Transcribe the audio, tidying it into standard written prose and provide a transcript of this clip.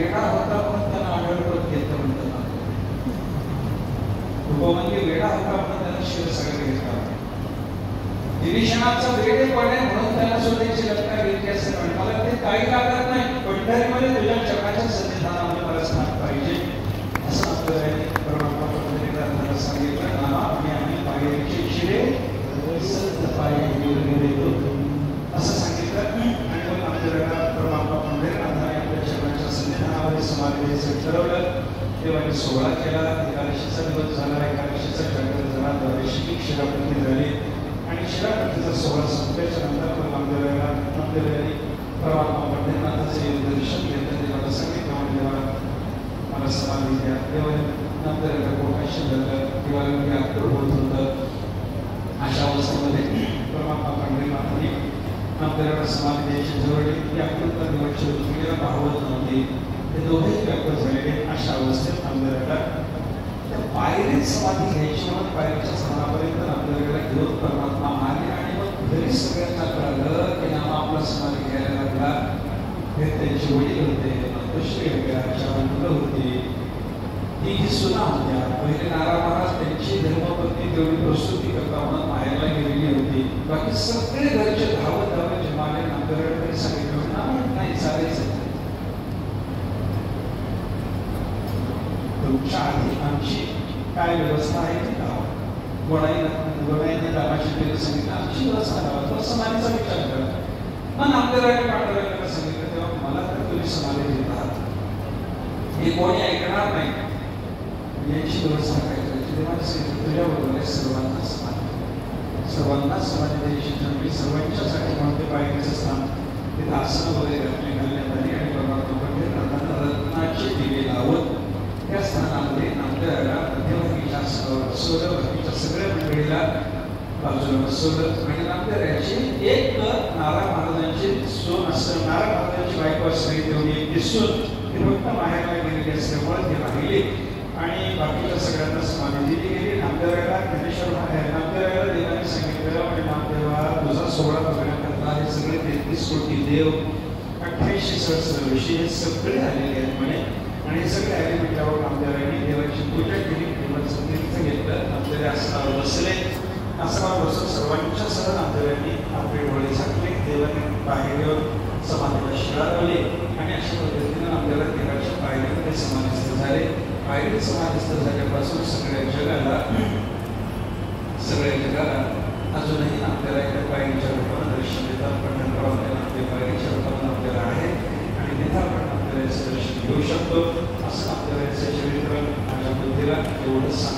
वेडा होता म्हणून त्यांना आढळपत घेतलं म्हणतात. म्हणजे वेडा होता म्हणून त्यांना क्षीरसागर घेतला. निरीक्षणाचा वेडेपण आहे म्हणून त्यांना स्वतःची लग्न घेतली असं म्हणतात. मला ते काही लागत नाही, पंढरीमध्ये तुझ्या चरणाच्या सन्निधानामध्ये मला स्थान पाहिजे असं आपल्याला परमात्मा पंढरीला सांगितलं. नाना आणि आम्ही पायरीचे शिरे सत पाय असं सांगितलं. आणि मग आपल्याला परमात्मा पंढरीनाथाने आपल्या चरणाच्या सन्निधानामध्ये समाधी ठरवलं. देवाने सोहळा केला. एकादशीचा दिवस झाला. एकादशीचा जागर झाला. द्वादशी शिरापती झाली आणि शिरापतीचा सोहळा संपल्याच्या नंतर आपल्याला परमात्मा पंढरीनाथाचे दर्शन घेतलं. देवाला सांगितलं देवा मला समाधी द्या. देवाने आपल्याला कोकाशी झालं. देवाला मी आत्तर होत होतं. अशा अवस्थेमध्ये परमात्मा पंढरीनाथाने आपल्याला समाधी द्यायची जवळ ती अत्यंत देवाची रुक्मिणीला पाहवत नव्हती. ते दोघेही व्यापक झालेले. अशा अवस्थेत आपल्याला पायरीत समाधी घ्यायची म्हणून पायरीच्या स्थानापर्यंत आपल्याला घेऊन परमात्मा आले. आणि मग घरी सगळ्यांना कळलं की नामा आपला समाधी घ्यायला लागला. हे त्यांचे वडील होते, मातोश्री होत्या, 4 मुलं होती, 3 सुना होत्या. पहिले नारायण महाराज त्यांची धर्मपत्नी तेवढी प्रस्तुती करता म्हणून माहेरला गेलेली होती. बाकी सगळे घरचे धावत जमाने आपल्याकडे सांगितलं नाही चालायचं. तुमच्या आधी आमची काय व्यवस्था आहे ती लावा. गोडाईने दामाची वेळ सांगितलं आमची व्यवस्था लावा. तो समाधीचा विचार करा. मग आपल्याला पांडुरंगाला सांगितलं तेव्हा मला तर तुम्ही समाधी देत आहात, हे कोणी ऐकणार नाही, याची व्यवस्था काय करायची. तेव्हा तुझ्याबरोबर आहे सर्वांना समाधी द्यायची ठरली. सर्वांच्यासाठी म्हणते पायरीचं स्थान तिथं आसन वगैरे घालण्यात आली. आणि परमात्मा पंढरीनाथांना रत्नाचे दिवे लावत त्या स्थानामध्ये आपल्याला मध्यवर्गीच्या बसवलं. बाकीच्या सगळ्या मंडळीला बाजूला बसवलं. आणि आपल्याची एक नारायण महाराजांची सून असं नारायण महाराजांची बायको असली तेवढी एक दिसून ती फक्त माहेरला गेलेली असल्यामुळे ती राहिली. आणि बाकीच्या सगळ्यांना समाधी दिली गेली. नामदेवाला ज्ञानेश्वर नामदेवाला देवाने सांगितलं म्हणजे नामदेवा तुझा सोहळा बघण्याकरता हे सगळे 33 कोटी देव 88 सहस्र ऋषी हे सगळे आलेले आहेत म्हणे. आणि हे सगळे आले म्हटल्यावर नामदेवाने देवाची पूजा केली. देवाचं तीर्थ घेतलं. नामदेव आसनावर बसले. आसनावर बसून सर्वांच्या सह नामदेवांनी आपले डोळे झाकले. देवाने बाहेर येऊन समाधीला शिळा लावली. आणि अशा पद्धतीनं आपल्याला देवाच्या पायरीमध्ये समाधिस्थ झाले. पायरीत समाधिस्थ झाल्यापासून सगळ्या जगाला अजूनही आपल्याला एका पायरीच्या रूपानं दर्शन देतात. पंढरपूर आपल्या पायरीच्या रूपानं आपल्याला आहे. आणि तिथं आपण आपल्याला याचं दर्शन घेऊ शकतो. असं आपल्याला याचं चरित्र माझ्या बुद्धीला एवढंच सांग